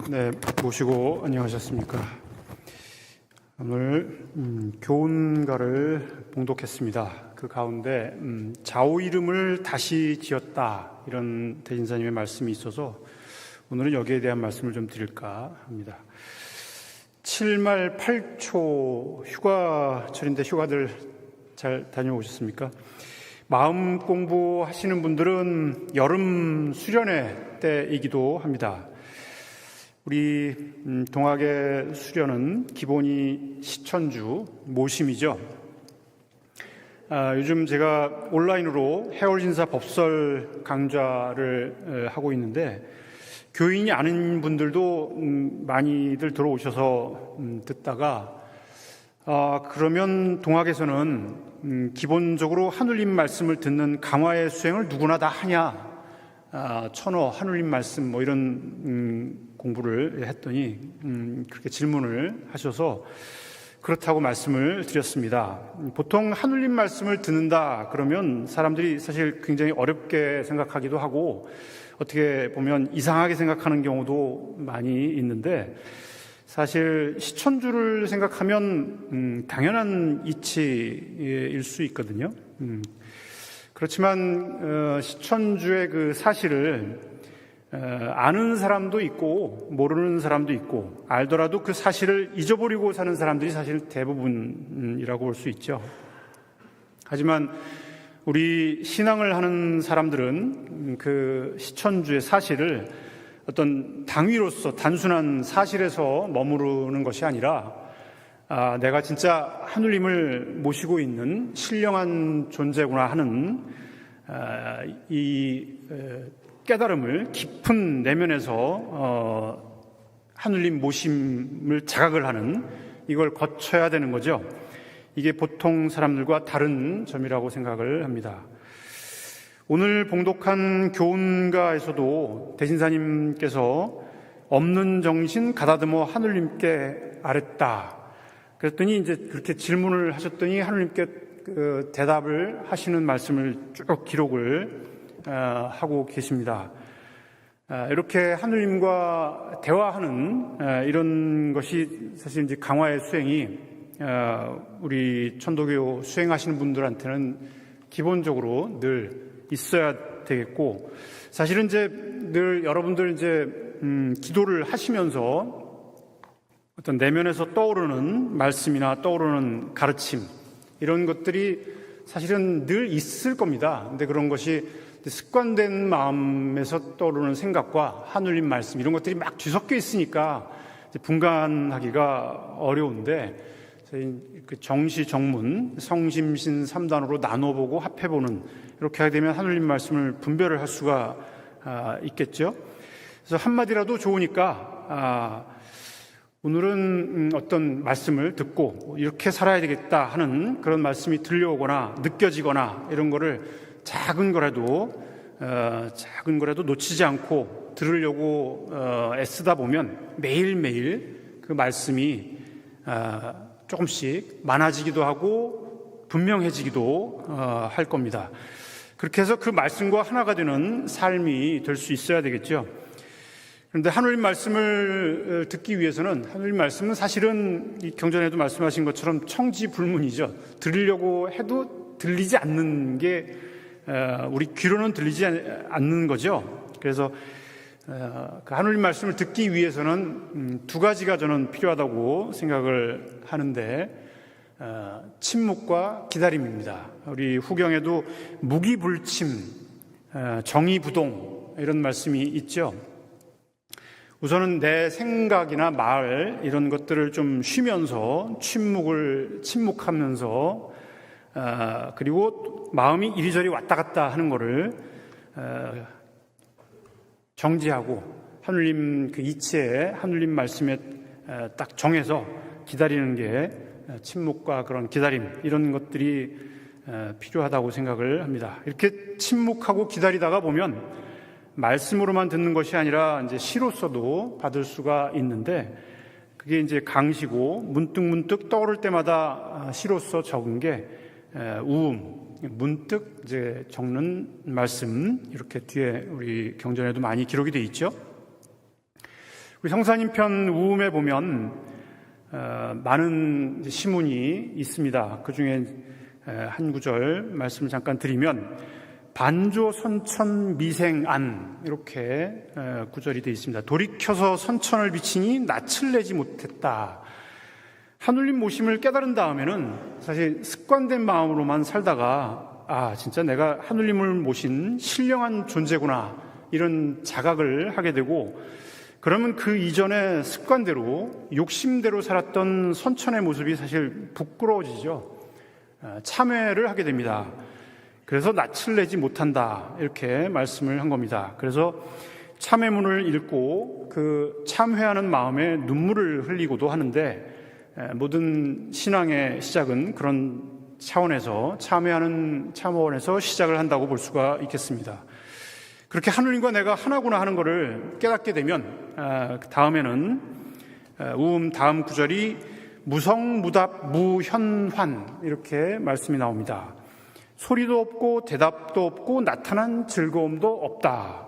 네, 모시고 안녕하셨습니까? 오늘 교훈가를 봉독했습니다. 그 가운데 좌우 이름을 다시 지었다, 이런 대진사님의 말씀이 있어서 오늘은 여기에 대한 말씀을 좀 드릴까 합니다. 7말 8초 휴가철인데 휴가들 잘 다녀오셨습니까? 마음 공부하시는 분들은 여름 수련회 때이기도 합니다. 우리 동학의 수련은 기본이 시천주, 모심이죠. 요즘 제가 온라인으로 해월신사 법설 강좌를 하고 있는데 교인이 아닌 분들도 많이들 들어오셔서 듣다가 그러면 동학에서는 기본적으로 하늘님 말씀을 듣는 강화의 수행을 누구나 다 하냐, 천어 하늘님 말씀 뭐 이런 공부를 했더니 그렇게 질문을 하셔서 그렇다고 말씀을 드렸습니다. 보통 하늘님 말씀을 듣는다 그러면 사람들이 사실 굉장히 어렵게 생각하기도 하고 어떻게 보면 이상하게 생각하는 경우도 많이 있는데, 사실 시천주를 생각하면 당연한 이치일 수 있거든요. 그렇지만 시천주의 그 사실을 아는 사람도 있고 모르는 사람도 있고, 알더라도 그 사실을 잊어버리고 사는 사람들이 사실 대부분이라고 볼 수 있죠. 하지만 우리 신앙을 하는 사람들은 그 시천주의 사실을 어떤 당위로서 단순한 사실에서 머무르는 것이 아니라 내가 진짜 하느님을 모시고 있는 신령한 존재구나 하는 이 깨달음을 깊은 내면에서 하느님 모심을 자각을 하는, 이걸 거쳐야 되는 거죠. 이게 보통 사람들과 다른 점이라고 생각을 합니다. 오늘 봉독한 교훈가에서도 대신사님께서 없는 정신 가다듬어 하느님께 아랬다, 그랬더니 이제 그렇게 질문을 하셨더니 하느님께 그 대답을 하시는 말씀을 쭉 기록을 하고 계십니다. 이렇게 하느님과 대화하는 이런 것이 사실 이제 강화의 수행이 우리 천도교 수행하시는 분들한테는 기본적으로 늘 있어야 되겠고, 사실은 이제 늘 여러분들 이제 기도를 하시면서 어떤 내면에서 떠오르는 말씀이나 떠오르는 가르침, 이런 것들이 사실은 늘 있을 겁니다. 근데 그런 것이 습관된 마음에서 떠오르는 생각과 하느님 말씀, 이런 것들이 막 뒤섞여 있으니까 분간하기가 어려운데, 그 정시, 정문, 성심신 3단으로 나눠보고 합해보는, 이렇게 하게 되면 하느님 말씀을 분별을 할 수가 있겠죠. 그래서 한마디라도 좋으니까 오늘은 어떤 말씀을 듣고 이렇게 살아야 되겠다 하는 그런 말씀이 들려오거나 느껴지거나 이런 거를 작은 거라도 놓치지 않고 들으려고 애쓰다 보면 매일매일 그 말씀이 조금씩 많아지기도 하고 분명해지기도 할 겁니다. 그렇게 해서 그 말씀과 하나가 되는 삶이 될 수 있어야 되겠죠. 그런데 하느님 말씀을 듣기 위해서는, 하느님 말씀은 사실은 이 경전에도 말씀하신 것처럼 청지불문이죠. 들으려고 해도 들리지 않는 게 우리 귀로는 들리지 않는 거죠. 그래서 그 하느님 말씀을 듣기 위해서는 두 가지가 저는 필요하다고 생각을 하는데, 침묵과 기다림입니다. 우리 후경에도 무기불침, 정의부동, 이런 말씀이 있죠. 우선은 내 생각이나 말, 이런 것들을 좀 쉬면서 침묵하면서 그리고 마음이 이리저리 왔다 갔다 하는 거를 정지하고 하느님 그 이치에, 하느님 말씀에 딱 정해서 기다리는 게 침묵과 그런 기다림, 이런 것들이 필요하다고 생각을 합니다. 이렇게 침묵하고 기다리다가 보면 말씀으로만 듣는 것이 아니라 이제 시로서도 받을 수가 있는데, 그게 이제 강시고 문득 떠오를 때마다 시로서 적은 게 문득 이제 적는 말씀, 이렇게 뒤에 우리 경전에도 많이 기록이 되어 있죠. 우리 성사님 편 우음에 보면 많은 시문이 있습니다. 그 중에 한 구절 말씀을 잠깐 드리면 반조 선천 미생안 이렇게 구절이 되어 있습니다. 돌이켜서 선천을 비치니 낯을 내지 못했다. 하늘님 모심을 깨달은 다음에는 사실 습관된 마음으로만 살다가 진짜 내가 하늘님을 모신 신령한 존재구나 이런 자각을 하게 되고, 그러면 그 이전에 습관대로 욕심대로 살았던 선천의 모습이 사실 부끄러워지죠. 참회를 하게 됩니다. 그래서 낯을 내지 못한다 이렇게 말씀을 한 겁니다. 그래서 참회문을 읽고 그 참회하는 마음에 눈물을 흘리고도 하는데, 모든 신앙의 시작은 그런 차원에서 참회하는 차원에서 시작을 한다고 볼 수가 있겠습니다. 그렇게 하느님과 내가 하나구나 하는 것을 깨닫게 되면 다음에는 우음 다음 구절이 무성무답 무현환 이렇게 말씀이 나옵니다. 소리도 없고 대답도 없고 나타난 즐거움도 없다.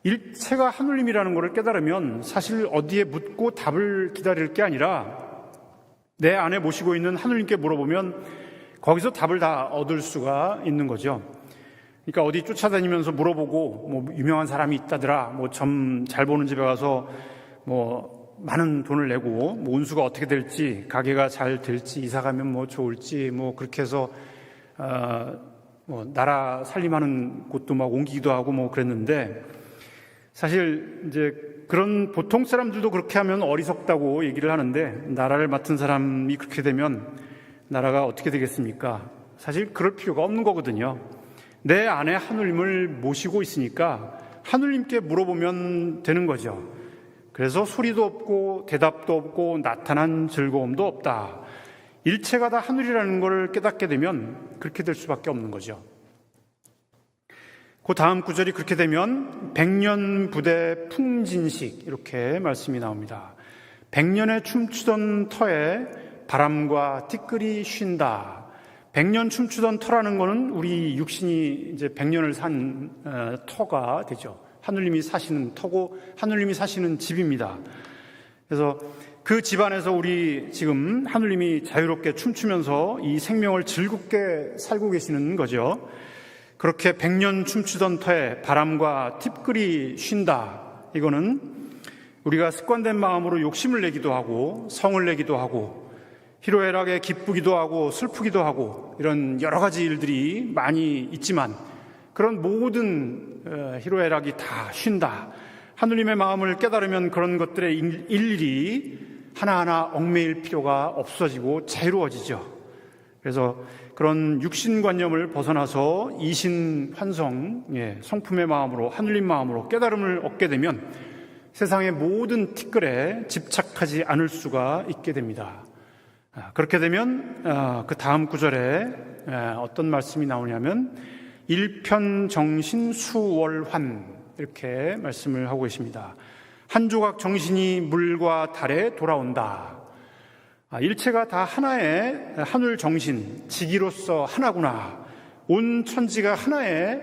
일체가 하느님이라는 것을 깨달으면 사실 어디에 묻고 답을 기다릴 게 아니라 내 안에 모시고 있는 하느님께 물어보면 거기서 답을 다 얻을 수가 있는 거죠. 그러니까 어디 쫓아다니면서 물어보고 뭐 유명한 사람이 있다더라, 뭐 점 잘 보는 집에 가서 뭐 많은 돈을 내고 뭐 운수가 어떻게 될지, 가게가 잘 될지, 이사 가면 뭐 좋을지, 뭐 그렇게 해서 뭐 나라 살림하는 곳도 막 옮기기도 하고 뭐 그랬는데, 사실 이제 그런 보통 사람들도 그렇게 하면 어리석다고 얘기를 하는데, 나라를 맡은 사람이 그렇게 되면 나라가 어떻게 되겠습니까? 사실 그럴 필요가 없는 거거든요. 내 안에 하느님을 모시고 있으니까 하느님께 물어보면 되는 거죠. 그래서 소리도 없고 대답도 없고 나타난 즐거움도 없다. 일체가 다 하늘이라는 걸 깨닫게 되면 그렇게 될 수밖에 없는 거죠. 그 다음 구절이 그렇게 되면 백년부대 풍진식 이렇게 말씀이 나옵니다. 백년에 춤추던 터에 바람과 티끌이 쉰다. 백년 춤추던 터라는 거는 우리 육신이 이제 백년을 산 터가 되죠. 하느님이 사시는 터고 하느님이 사시는 집입니다. 그래서 그 집안에서 우리 지금 하느님이 자유롭게 춤추면서 이 생명을 즐겁게 살고 계시는 거죠. 그렇게 백년 춤추던 터에 바람과 티끌이 쉰다. 이거는 우리가 습관된 마음으로 욕심을 내기도 하고 성을 내기도 하고 희로애락에 기쁘기도 하고 슬프기도 하고 이런 여러 가지 일들이 많이 있지만, 그런 모든 희로애락이 다 쉰다. 하느님의 마음을 깨달으면 그런 것들의 일일이 하나하나 얽매일 필요가 없어지고 자유로워지죠. 그래서 그런 육신관념을 벗어나서 이신환성, 성품의 마음으로, 하느님 마음으로 깨달음을 얻게 되면 세상의 모든 티끌에 집착하지 않을 수가 있게 됩니다. 그렇게 되면 그 다음 구절에 어떤 말씀이 나오냐면 일편정신 수월환 이렇게 말씀을 하고 계십니다. 한 조각 정신이 물과 달에 돌아온다. 일체가 다 하나의 하늘 정신, 지기로서 하나구나. 온 천지가 하나의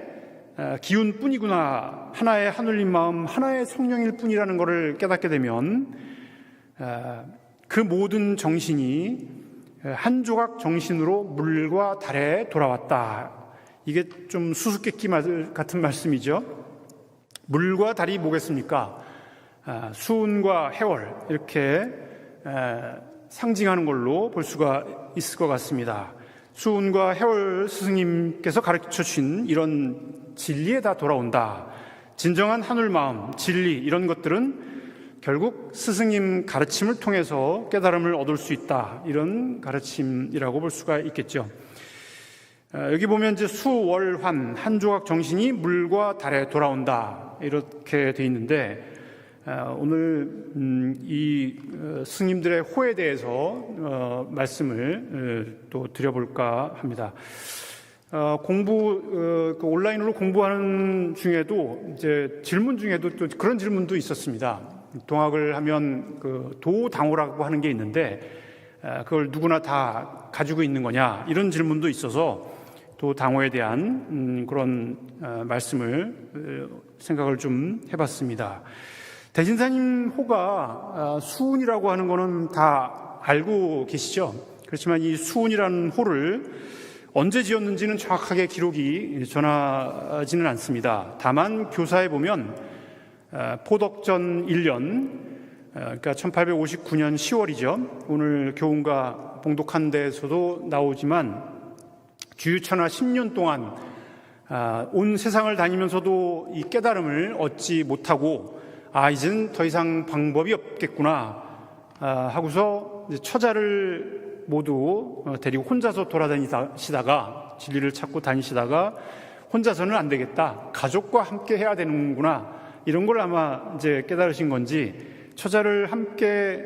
기운뿐이구나. 하나의 하늘님 마음, 하나의 성령일 뿐이라는 것을 깨닫게 되면 그 모든 정신이 한 조각 정신으로 물과 달에 돌아왔다. 이게 좀 수수께끼 같은 말씀이죠. 물과 달이 뭐겠습니까? 수운과 해월 이렇게 상징하는 걸로 볼 수가 있을 것 같습니다. 수운과 해월 스승님께서 가르쳐 주신 이런 진리에 다 돌아온다. 진정한 하늘 마음, 진리 이런 것들은 결국 스승님 가르침을 통해서 깨달음을 얻을 수 있다. 이런 가르침이라고 볼 수가 있겠죠. 여기 보면 이제 수월환, 한 조각 정신이 물과 달에 돌아온다. 이렇게 돼 있는데, 오늘 이 스님들의 호에 대해서 말씀을 또 드려볼까 합니다. 온라인으로 공부하는 중에도 이제 질문 중에도 또 그런 질문도 있었습니다. 동학을 하면 그 도당호라고 하는 게 있는데 그걸 누구나 다 가지고 있는 거냐 이런 질문도 있어서 도당호에 대한 그런 말씀을 생각을 좀 해봤습니다. 대진사님 호가 수운이라고 하는 거는 다 알고 계시죠? 그렇지만 이 수운이라는 호를 언제 지었는지는 정확하게 기록이 전하지는 않습니다. 다만 교사에 보면 포덕전 1년, 그러니까 1859년 10월이죠. 오늘 교훈과 봉독한 데에서도 나오지만 주유천하 10년 동안 온 세상을 다니면서도 이 깨달음을 얻지 못하고 이제는 더 이상 방법이 없겠구나 하고서 처자를 모두 데리고 혼자서 돌아다니시다가 진리를 찾고 다니시다가 혼자서는 안 되겠다, 가족과 함께 해야 되는구나, 이런 걸 아마 이제 깨달으신 건지 처자를 함께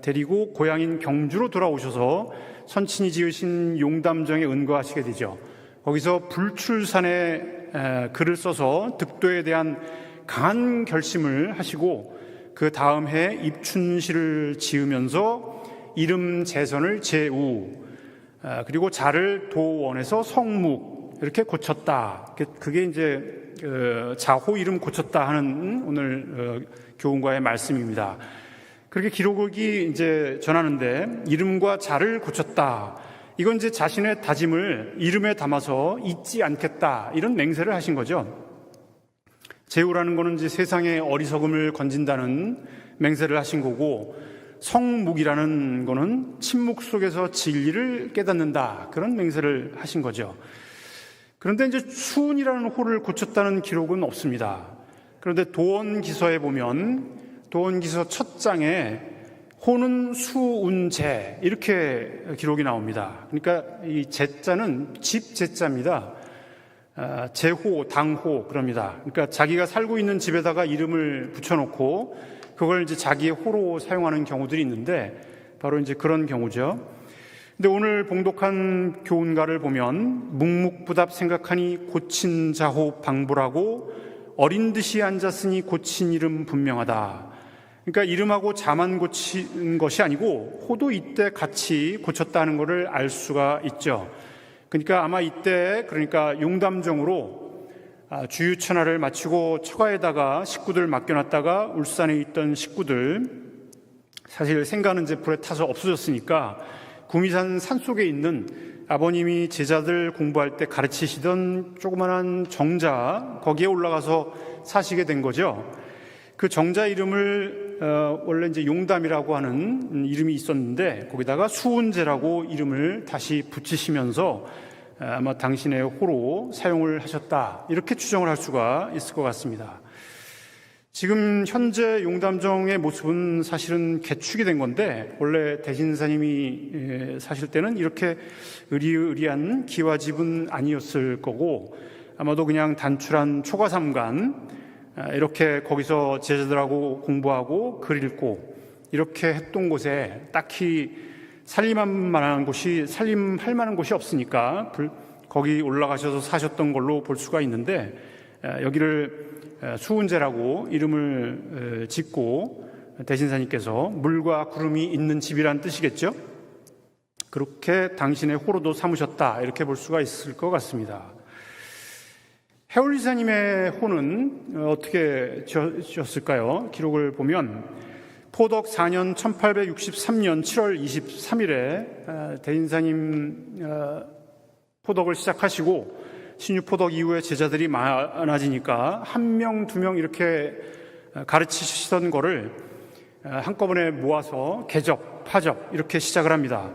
데리고 고향인 경주로 돌아오셔서 선친이 지으신 용담정에 은거하시게 되죠. 거기서 불출산에 글을 써서 득도에 대한 강한 결심을 하시고 그 다음 해 입춘시를 지으면서 이름 재선을 제우, 그리고 자를 도원에서 성묵 이렇게 고쳤다. 그게 이제 자호 이름 고쳤다 하는 오늘 교훈과의 말씀입니다. 그렇게 기록이 이제 전하는데 이름과 자를 고쳤다. 이건 이제 자신의 다짐을 이름에 담아서 잊지 않겠다, 이런 맹세를 하신 거죠. 제우라는 거는 이제 세상의 어리석음을 건진다는 맹세를 하신 거고, 성묵이라는 거는 침묵 속에서 진리를 깨닫는다, 그런 맹세를 하신 거죠. 그런데 이제 수운이라는 호를 고쳤다는 기록은 없습니다. 그런데 도원기서에 보면 도원기서 첫 장에 호는 수운제 이렇게 기록이 나옵니다. 그러니까 이 제자는 집 제자입니다. 제호, 당호 그럽니다. 그러니까 자기가 살고 있는 집에다가 이름을 붙여놓고 그걸 이제 자기의 호로 사용하는 경우들이 있는데 바로 이제 그런 경우죠. 근데 오늘 봉독한 교훈가를 보면 묵묵부답 생각하니 고친 자호 방불하고 어린 듯이 앉았으니 고친 이름 분명하다. 그러니까 이름하고 자만 고친 것이 아니고 호도 이때 같이 고쳤다는 것을 알 수가 있죠. 그러니까 아마 이때 그러니까 용담정으로 주유천하를 마치고 처가에다가 식구들 맡겨놨다가 울산에 있던 식구들, 사실 생가는 이제 불에 타서 없어졌으니까 구미산 산속에 있는 아버님이 제자들 공부할 때 가르치시던 조그만한 정자, 거기에 올라가서 사시게 된 거죠. 그 정자 이름을 원래 이제 용담이라고 하는 이름이 있었는데 거기다가 수운제라고 이름을 다시 붙이시면서 아마 당신의 호로 사용을 하셨다, 이렇게 추정을 할 수가 있을 것 같습니다. 지금 현재 용담정의 모습은 사실은 개축이 된 건데 원래 대신사님이 사실 때는 이렇게 의리의리한 기와집은 아니었을 거고 아마도 그냥 단출한 초가삼간, 이렇게 거기서 제자들하고 공부하고 글 읽고 이렇게 했던 곳에 딱히 살림할 만한 곳이 없으니까 거기 올라가셔서 사셨던 걸로 볼 수가 있는데, 여기를 수운제라고 이름을 짓고 대신사님께서 물과 구름이 있는 집이란 뜻이겠죠. 그렇게 당신의 호로도 삼으셨다, 이렇게 볼 수가 있을 것 같습니다. 해올리사님의 호는 어떻게 지었을까요? 기록을 보면 포덕 4년 1863년 7월 23일에 대인사님 포덕을 시작하시고 신유포덕 이후에 제자들이 많아지니까 1명, 2명 이렇게 가르치시던 거를 한꺼번에 모아서 개접, 파접 이렇게 시작을 합니다.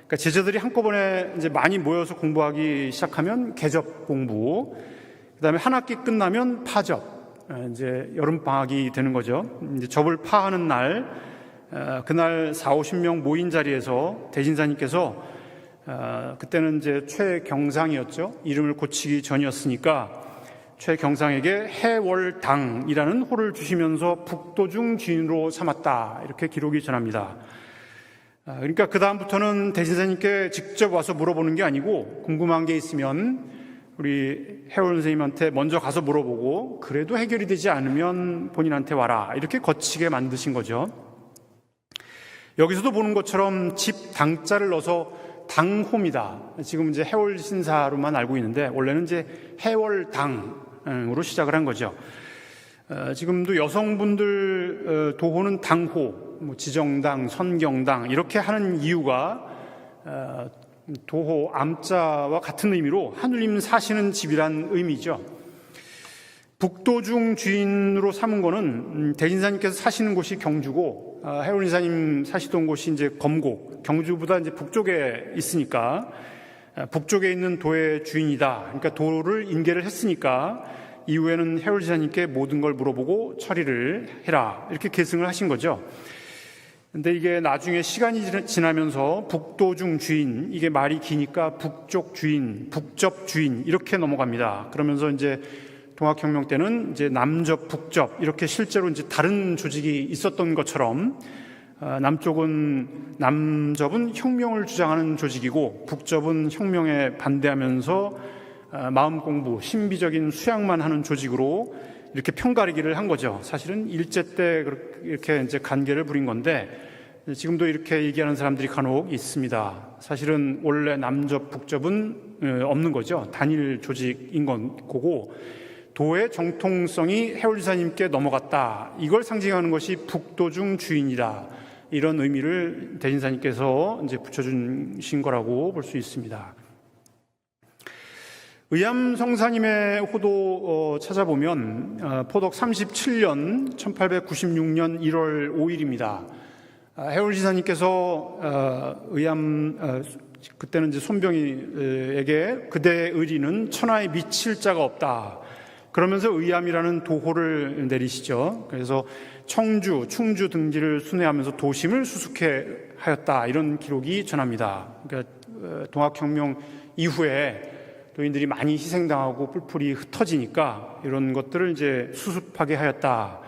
그러니까 제자들이 한꺼번에 이제 많이 모여서 공부하기 시작하면 개접 공부, 그 다음에 한 학기 끝나면 파접, 이제 여름방학이 되는 거죠. 이제 접을 파하는 날, 그날 40-50명 모인 자리에서 대진사님께서 그때는 이제 최경상이었죠. 이름을 고치기 전이었으니까 최경상에게 해월당이라는 호를 주시면서 북도중 주인으로 삼았다, 이렇게 기록이 전합니다. 그러니까 그 다음부터는 대진사님께 직접 와서 물어보는 게 아니고 궁금한 게 있으면 우리 해월 선생님한테 먼저 가서 물어보고 그래도 해결이 되지 않으면 본인한테 와라, 이렇게 거치게 만드신 거죠. 여기서도 보는 것처럼 집 당자를 넣어서 당호입니다. 지금 이제 해월 신사로만 알고 있는데 원래는 이제 해월당으로 시작을 한 거죠. 지금도 여성분들 도호는 당호, 지정당, 선경당 이렇게 하는 이유가 도호 암자와 같은 의미로 하느님 사시는 집이란 의미죠. 북도중 주인으로 삼은 거는 대진사님께서 사시는 곳이 경주고 해올인사님 사시던 곳이 이제 검곡, 경주보다 이제 북쪽에 있으니까 북쪽에 있는 도의 주인이다. 그러니까 도를 인계를 했으니까 이후에는 해올지사님께 모든 걸 물어보고 처리를 해라. 이렇게 계승을 하신 거죠. 근데 이게 나중에 시간이 지나면서 북도중 주인, 이게 말이 기니까 북쪽 주인, 북접 주인 이렇게 넘어갑니다. 그러면서 이제 동학혁명 때는 이제 남접, 북접 이렇게 실제로 이제 다른 조직이 있었던 것처럼 남접은 혁명을 주장하는 조직이고 북접은 혁명에 반대하면서 마음 공부, 신비적인 수양만 하는 조직으로 이렇게 편가르기를 한 거죠. 사실은 일제 때 이렇게 이제 간계를 부린 건데 지금도 이렇게 얘기하는 사람들이 간혹 있습니다. 사실은 원래 남접, 북접은 없는 거죠. 단일 조직인 거고 도의 정통성이 해올지사님께 넘어갔다. 이걸 상징하는 것이 북도중 주인이다. 이런 의미를 대진사님께서 이제 붙여주신 거라고 볼 수 있습니다. 의암성사님의 호도 찾아보면 포덕 37년 1896년 1월 5일입니다. 해올지사님께서 그때는 이제 손병희에게 그대의 의리는 천하에 미칠 자가 없다. 그러면서 의암이라는 도호를 내리시죠. 그래서 청주, 충주 등지를 순회하면서 도심을 수습해 하였다. 이런 기록이 전합니다. 그러니까 동학혁명 이후에 도인들이 많이 희생당하고 뿔뿔이 흩어지니까 이런 것들을 이제 수습하게 하였다.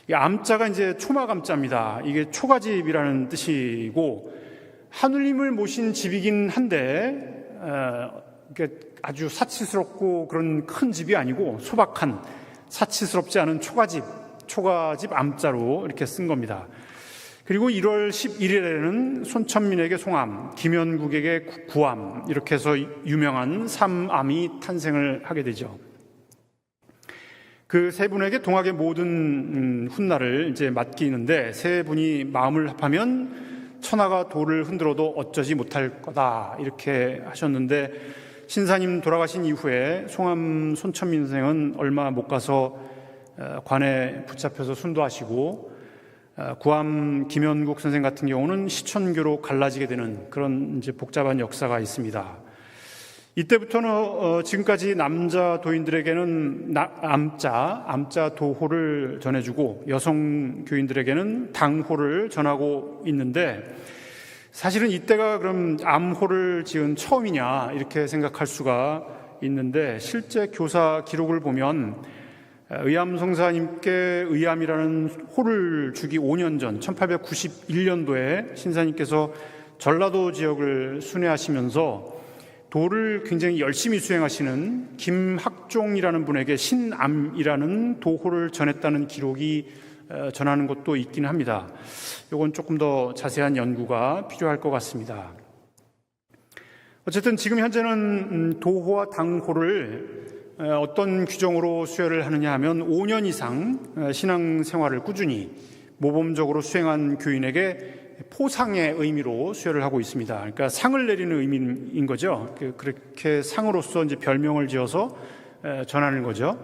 이 암자가 이제 초막암자입니다. 이게 초가집이라는 뜻이고 하느님을 모신 집이긴 한데 이게 아주 사치스럽고 그런 큰 집이 아니고 소박한 사치스럽지 않은 초가집 암자로 이렇게 쓴 겁니다. 그리고 1월 11일에는 손천민에게 송암, 김연국에게 구암 이렇게 해서 유명한 삼암이 탄생을 하게 되죠. 그 세 분에게 동학의 모든 훗날을 이제 맡기는데 세 분이 마음을 합하면 천하가 도를 흔들어도 어쩌지 못할 거다 이렇게 하셨는데 신사님 돌아가신 이후에 송암 손천민 선생은 얼마 못 가서 관에 붙잡혀서 순도하시고 구암 김연국 선생 같은 경우는 시천교로 갈라지게 되는 그런 이제 복잡한 역사가 있습니다. 이때부터는 지금까지 남자 도인들에게는 암자 도호를 전해주고 여성 교인들에게는 당호를 전하고 있는데 사실은 이때가 그럼 암호를 지은 처음이냐 이렇게 생각할 수가 있는데 실제 교사 기록을 보면 의암성사님께 의암이라는 호를 주기 5년 전 1891년도에 신사님께서 전라도 지역을 순회하시면서 도를 굉장히 열심히 수행하시는 김학종이라는 분에게 신암이라는 도호를 전했다는 기록이 전하는 것도 있긴 합니다. 이건 조금 더 자세한 연구가 필요할 것 같습니다. 어쨌든 지금 현재는 도호와 당호를 어떤 규정으로 수혈을 하느냐 하면 5년 이상 신앙생활을 꾸준히 모범적으로 수행한 교인에게 포상의 의미로 수혈을 하고 있습니다. 그러니까 상을 내리는 의미인 거죠. 그렇게 상으로서 이제 별명을 지어서 전하는 거죠.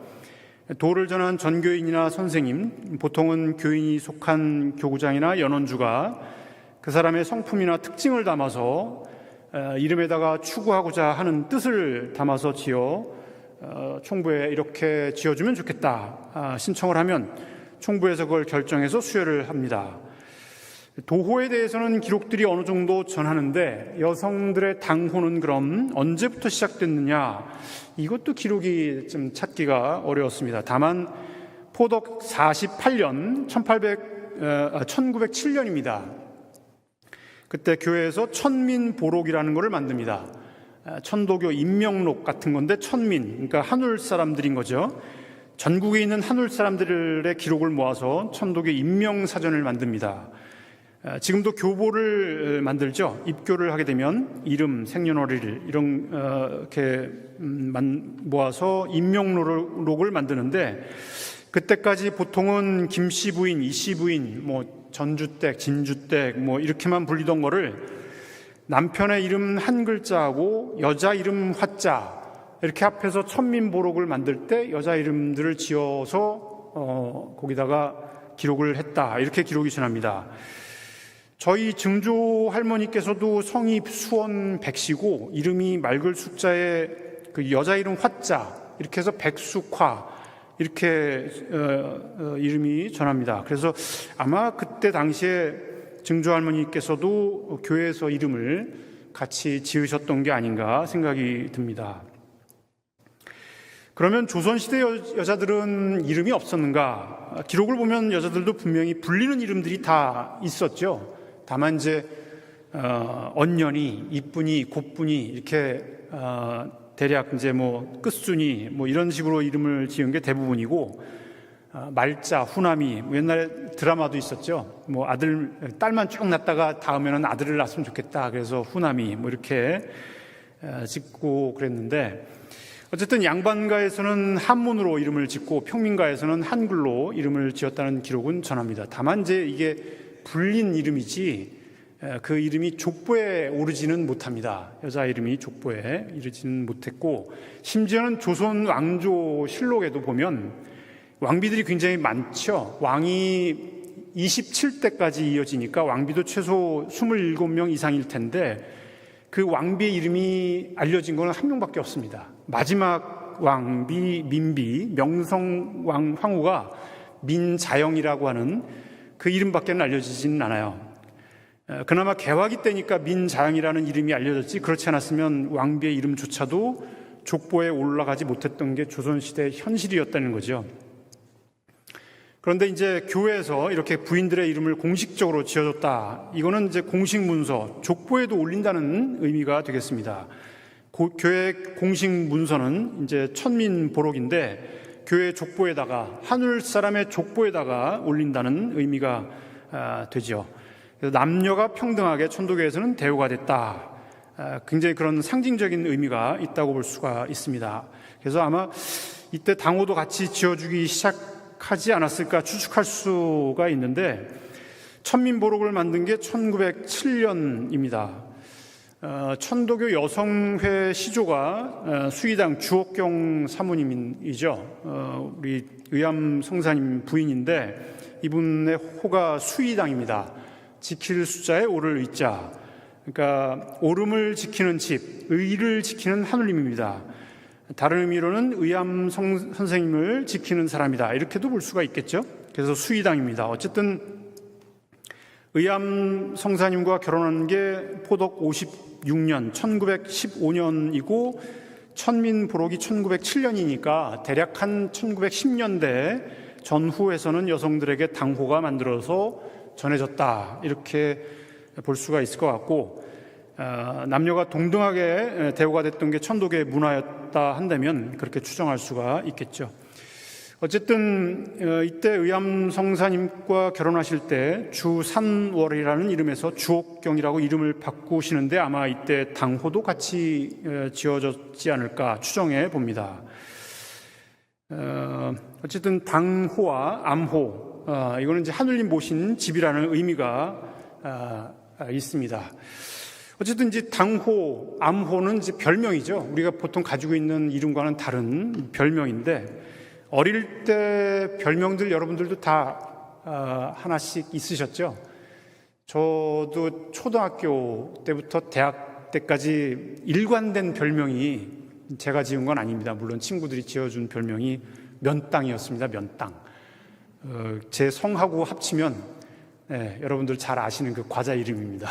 도를 전한 전교인이나 선생님, 보통은 교인이 속한 교구장이나 연원주가 그 사람의 성품이나 특징을 담아서 이름에다가 추구하고자 하는 뜻을 담아서 지어 총부에 이렇게 지어주면 좋겠다 신청을 하면 총부에서 그걸 결정해서 수혈을 합니다. 도호에 대해서는 기록들이 어느 정도 전하는데 여성들의 당호는 그럼 언제부터 시작됐느냐 이것도 기록이 좀 찾기가 어려웠습니다. 다만 포덕 48년 1907년입니다. 그때 교회에서 천민보록이라는 것을 만듭니다. 천도교 인명록 같은 건데 천민, 그러니까 한울 사람들인 거죠. 전국에 있는 한울 사람들의 기록을 모아서 천도교 인명사전을 만듭니다. 지금도 교보를 만들죠. 입교를 하게 되면 이름, 생년월일 이렇게 모아서 인명록을 만드는데 그때까지 보통은 김씨 부인, 이씨 부인, 전주댁, 진주댁 이렇게만 불리던 거를 남편의 이름 한 글자하고 여자 이름 화자 이렇게 합해서 천민보록을 만들 때 여자 이름들을 지어서 거기다가 기록을 했다, 이렇게 기록이 전합니다. 저희 증조 할머니께서도 성이 수원 백씨고 이름이 맑을 숫자에 그 여자 이름 화자 이렇게 해서 백숙화 이렇게 이름이 전합니다. 그래서 아마 그때 당시에 증조 할머니께서도 교회에서 이름을 같이 지으셨던 게 아닌가 생각이 듭니다. 그러면 조선시대 여자들은 이름이 없었는가? 기록을 보면 여자들도 분명히 불리는 이름들이 다 있었죠. 다만 이제 언년이, 이쁜이, 곱분이 이렇게 대략 이제 끝순이 이런 식으로 이름을 지은 게 대부분이고, 말자, 후남이 옛날에 드라마도 있었죠. 딸만 쭉 낳다가 다음에는 아들을 낳았으면 좋겠다. 그래서 후남이 이렇게 짓고 그랬는데, 어쨌든 양반가에서는 한문으로 이름을 짓고 평민가에서는 한글로 이름을 지었다는 기록은 전합니다. 다만 이제 이게 불린 이름이지 그 이름이 족보에 오르지는 못합니다. 여자 이름이 족보에 이르지는 못했고, 심지어는 조선 왕조 실록에도 보면 왕비들이 굉장히 많죠. 왕이 27대까지 이어지니까 왕비도 최소 27명 이상일 텐데 그 왕비의 이름이 알려진 건 한 명밖에 없습니다. 마지막 왕비 민비 명성왕 황후가 민자영이라고 하는 그 이름밖에는 알려지지는 않아요. 그나마 개화기 때니까 민자영이라는 이름이 알려졌지, 그렇지 않았으면 왕비의 이름조차도 족보에 올라가지 못했던 게 조선시대 현실이었다는 거죠. 그런데 이제 교회에서 이렇게 부인들의 이름을 공식적으로 지어줬다, 이거는 이제 공식 문서, 족보에도 올린다는 의미가 되겠습니다. 교회 공식 문서는 이제 천민보록인데 교회 족보에다가, 하늘 사람의 족보에다가 올린다는 의미가 되죠. 그래서 남녀가 평등하게 천도교에서는 대우가 됐다, 굉장히 그런 상징적인 의미가 있다고 볼 수가 있습니다. 그래서 아마 이때 당호도 같이 지어주기 시작하지 않았을까 추측할 수가 있는데, 천민보록을 만든 게 1907년입니다. 천도교 여성회 시조가 수의당 주옥경 사모님이죠. 우리 의암 성사님 부인인데 이분의 호가 수의당입니다. 지킬 숫자에 오를 의자, 그러니까 오름을 지키는 집, 의를 지키는 하느님입니다. 다른 의미로는 의암 선생님을 지키는 사람이다, 이렇게도 볼 수가 있겠죠. 그래서 수의당입니다. 어쨌든 의암 성사님과 결혼한 게 포덕 56년 1915년이고 천민보록이 1907년이니까 대략 한 1910년대 전후에서는 여성들에게 당호가 만들어서 전해졌다, 이렇게 볼 수가 있을 것 같고, 남녀가 동등하게 대우가 됐던 게 천도교의 문화였다 한다면 그렇게 추정할 수가 있겠죠. 어쨌든 이때 의암 성사님과 결혼하실 때 주산월이라는 이름에서 주옥경이라고 이름을 바꾸시는데 아마 이때 당호도 같이 지어졌지 않을까 추정해 봅니다. 어쨌든 당호와 암호, 이거는 이제 하늘님 모신 집이라는 의미가 있습니다. 어쨌든 이제 당호, 암호는 이제 별명이죠. 우리가 보통 가지고 있는 이름과는 다른 별명인데, 어릴 때 별명들 여러분들도 다 하나씩 있으셨죠? 저도 초등학교 때부터 대학 때까지 일관된 별명이 제가 지은 건 아닙니다. 물론 친구들이 지어준 별명이 면땅이었습니다. 면땅. 제 성하고 합치면 여러분들 잘 아시는 그 과자 이름입니다.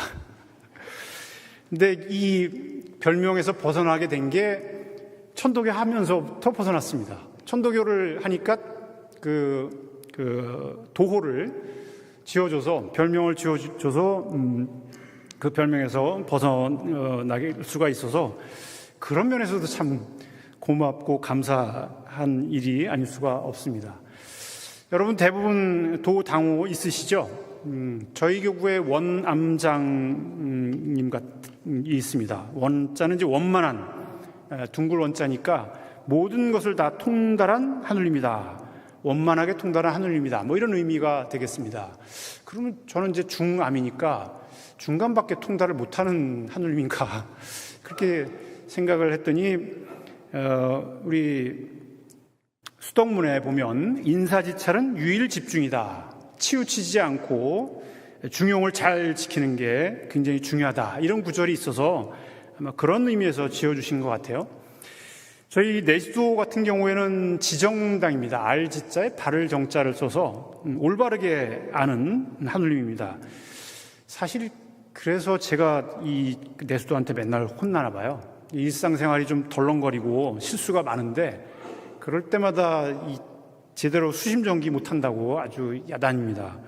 근데 이 별명에서 벗어나게 된 게 천도교 하면서부터 벗어났습니다. 천도교를 하니까 도호를 지어줘서, 별명을 지어줘서 그 별명에서 벗어나게 수가 있어서 그런 면에서도 참 고맙고 감사한 일이 아닐 수가 없습니다. 여러분 대부분 도당호 있으시죠? 저희 교구에 원암장님 같이 있습니다. 원자는 이제 원만한 둥글 원자니까 모든 것을 다 통달한 하늘입니다. 원만하게 통달한 하늘입니다. 뭐 이런 의미가 되겠습니다. 그러면 저는 이제 중암이니까 중간밖에 통달을 못하는 하늘님인가 그렇게 생각을 했더니 우리 수덕문에 보면 인사지찰은 유일 집중이다. 치우치지 않고 중용을 잘 지키는 게 굉장히 중요하다. 이런 구절이 있어서 아마 그런 의미에서 지어주신 것 같아요. 저희 내시도 같은 경우에는 지정당입니다. 알지자에 발을 정자를 써서 올바르게 아는 하늘님입니다. 사실 그래서 제가 이 내수도한테 맨날 혼나나 봐요. 일상생활이 좀 덜렁거리고 실수가 많은데 그럴 때마다 제대로 수심정기 못한다고 아주 야단입니다.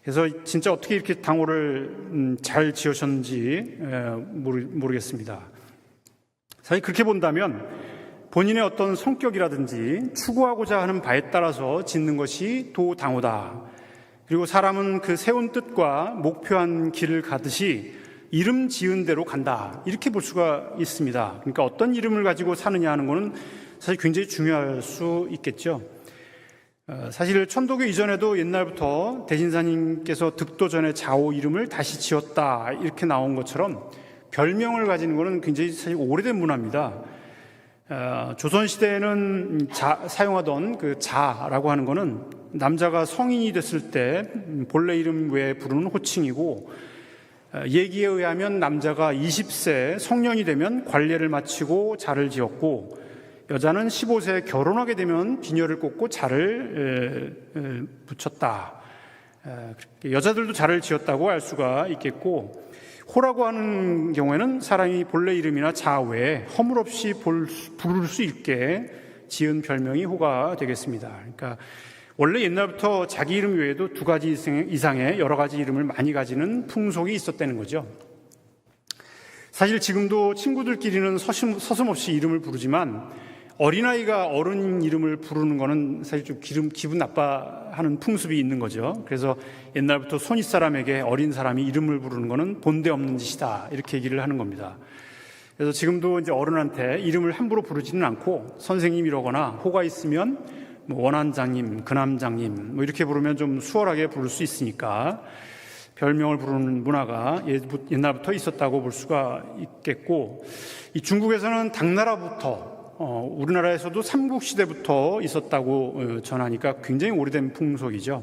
그래서 진짜 어떻게 이렇게 당호를 잘 지으셨는지 모르겠습니다. 사실 그렇게 본다면 본인의 어떤 성격이라든지 추구하고자 하는 바에 따라서 짓는 것이 도당호다. 그리고 사람은 그 세운 뜻과 목표한 길을 가듯이 이름 지은 대로 간다. 이렇게 볼 수가 있습니다. 그러니까 어떤 이름을 가지고 사느냐 하는 것은 사실 굉장히 중요할 수 있겠죠. 사실 천도교 이전에도 옛날부터 대신사님께서 득도 전에 자오 이름을 다시 지었다 이렇게 나온 것처럼 별명을 가지는 것은 굉장히 사실 오래된 문화입니다. 조선시대에는 사용하던 그 자라고 하는 것은 남자가 성인이 됐을 때 본래 이름 외에 부르는 호칭이고, 얘기에 의하면 남자가 20세 성년이 되면 관례를 마치고 자를 지었고, 여자는 15세에 결혼하게 되면 비녀를 꽂고 자를 붙였다. 여자들도 자를 지었다고 알 수가 있겠고, 호라고 하는 경우에는 사람이 본래 이름이나 자 외에 허물없이 부를 수 있게 지은 별명이 호가 되겠습니다. 그러니까 원래 옛날부터 자기 이름 외에도 2가지 이상의 여러 가지 이름을 많이 가지는 풍속이 있었다는 거죠. 사실 지금도 친구들끼리는 서슴없이 이름을 부르지만 어린아이가 어른 이름을 부르는 거는 사실 좀 기분 나빠하는 풍습이 있는 거죠. 그래서 옛날부터 손윗사람에게 어린 사람이 이름을 부르는 거는 본데 없는 짓이다. 이렇게 얘기를 하는 겁니다. 그래서 지금도 이제 어른한테 이름을 함부로 부르지는 않고 선생님이라거나 호가 있으면 뭐 원한장님, 근함장님 뭐 이렇게 부르면 좀 수월하게 부를 수 있으니까 별명을 부르는 문화가 옛날부터 있었다고 볼 수가 있겠고, 이 중국에서는 당나라부터 우리나라에서도 삼국시대부터 있었다고 전하니까 굉장히 오래된 풍속이죠.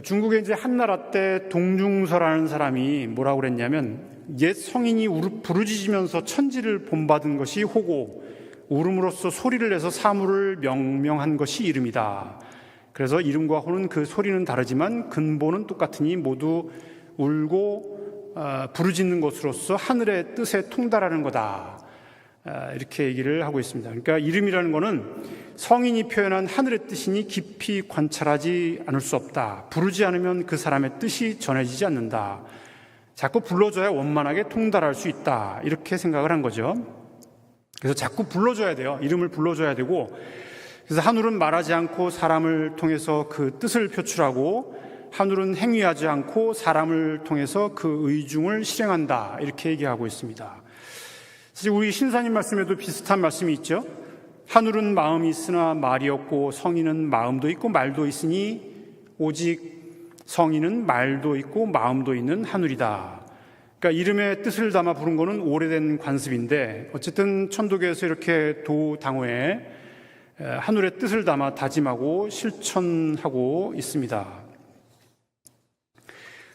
중국의 이제 한나라 때 동중서라는 사람이 뭐라고 그랬냐면, 옛 성인이 부르짖으면서 천지를 본받은 것이 호고, 울음으로써 소리를 내서 사물을 명명한 것이 이름이다. 그래서 이름과 호는 그 소리는 다르지만 근본은 똑같으니 모두 울고 부르짖는 것으로서 하늘의 뜻에 통달하는 거다. 이렇게 얘기를 하고 있습니다. 그러니까 이름이라는 것은 성인이 표현한 하늘의 뜻이니 깊이 관찰하지 않을 수 없다. 부르지 않으면 그 사람의 뜻이 전해지지 않는다. 자꾸 불러줘야 원만하게 통달할 수 있다. 이렇게 생각을 한 거죠. 그래서 자꾸 불러줘야 돼요. 이름을 불러줘야 되고, 그래서 하늘은 말하지 않고 사람을 통해서 그 뜻을 표출하고, 하늘은 행위하지 않고 사람을 통해서 그 의중을 실행한다. 이렇게 얘기하고 있습니다. 사실 우리 신사님 말씀에도 비슷한 말씀이 있죠. 하늘은 마음이 있으나 말이 없고 성인은 마음도 있고 말도 있으니 오직 성인은 말도 있고 마음도 있는 하늘이다. 그러니까 이름의 뜻을 담아 부른 거는 오래된 관습인데, 어쨌든 천도교에서 이렇게 도당호에 하늘의 뜻을 담아 다짐하고 실천하고 있습니다.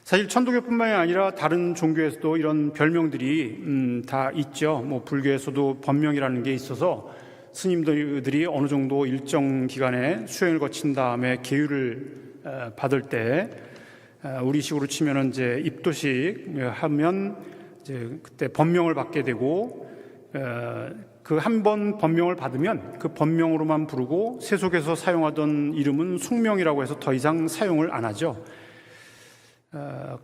사실 천도교뿐만이 아니라 다른 종교에서도 이런 별명들이 다 있죠. 뭐 불교에서도 법명이라는 게 있어서 스님들이 어느 정도 일정 기간에 수행을 거친 다음에 계율을 받을 때, 우리식으로 치면은 이제 입도식 하면 이제 그때 법명을 받게 되고, 그 한 번 법명을 받으면 그 법명으로만 부르고 세속에서 사용하던 이름은 숙명이라고 해서 더 이상 사용을 안 하죠.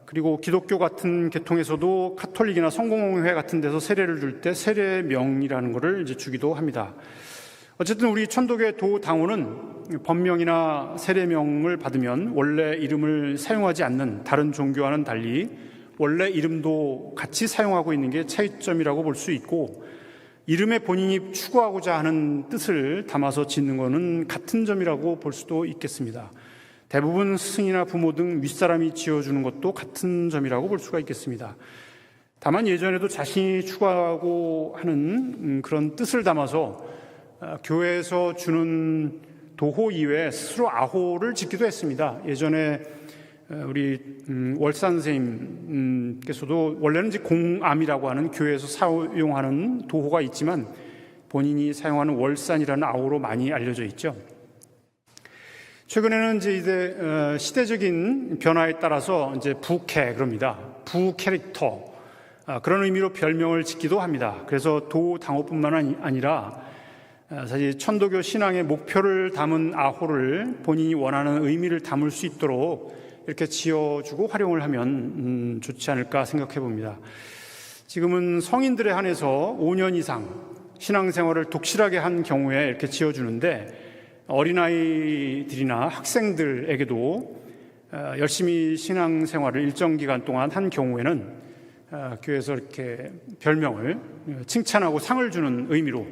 그리고 기독교 같은 계통에서도 카톨릭이나 성공회 같은 데서 세례를 줄 때 세례명이라는 것을 이제 주기도 합니다. 어쨌든 우리 천도교의 도당호는 법명이나 세례명을 받으면 원래 이름을 사용하지 않는 다른 종교와는 달리 원래 이름도 같이 사용하고 있는 게 차이점이라고 볼 수 있고, 이름에 본인이 추구하고자 하는 뜻을 담아서 짓는 것은 같은 점이라고 볼 수도 있겠습니다. 대부분 스승이나 부모 등 윗사람이 지어주는 것도 같은 점이라고 볼 수가 있겠습니다. 다만 예전에도 자신이 추구하고 하는 그런 뜻을 담아서 교회에서 주는 도호 이외에 스스로 아호를 짓기도 했습니다. 예전에 우리 월산 선생님께서도 원래는 이제 공암이라고 하는 교회에서 사용하는 도호가 있지만 본인이 사용하는 월산이라는 아호로 많이 알려져 있죠. 최근에는 이제 시대적인 변화에 따라서 이제 부캐 그럽니다. 부캐릭터 그런 의미로 별명을 짓기도 합니다. 그래서 도당호뿐만 아니라 사실 천도교 신앙의 목표를 담은 아호를 본인이 원하는 의미를 담을 수 있도록 이렇게 지어주고 활용을 하면 좋지 않을까 생각해 봅니다. 지금은 성인들에 한해서 5년 이상 신앙생활을 독실하게 한 경우에 이렇게 지어주는데 어린아이들이나 학생들에게도 열심히 신앙생활을 일정 기간 동안 한 경우에는 교회에서 이렇게 별명을 칭찬하고 상을 주는 의미로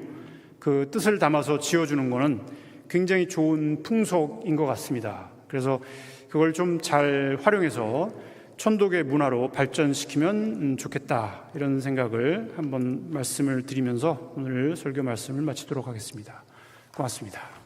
그 뜻을 담아서 지어주는 것은 굉장히 좋은 풍속인 것 같습니다. 그래서 그걸 좀 잘 활용해서 천도교의 문화로 발전시키면 좋겠다, 이런 생각을 한번 말씀을 드리면서 오늘 설교 말씀을 마치도록 하겠습니다. 고맙습니다.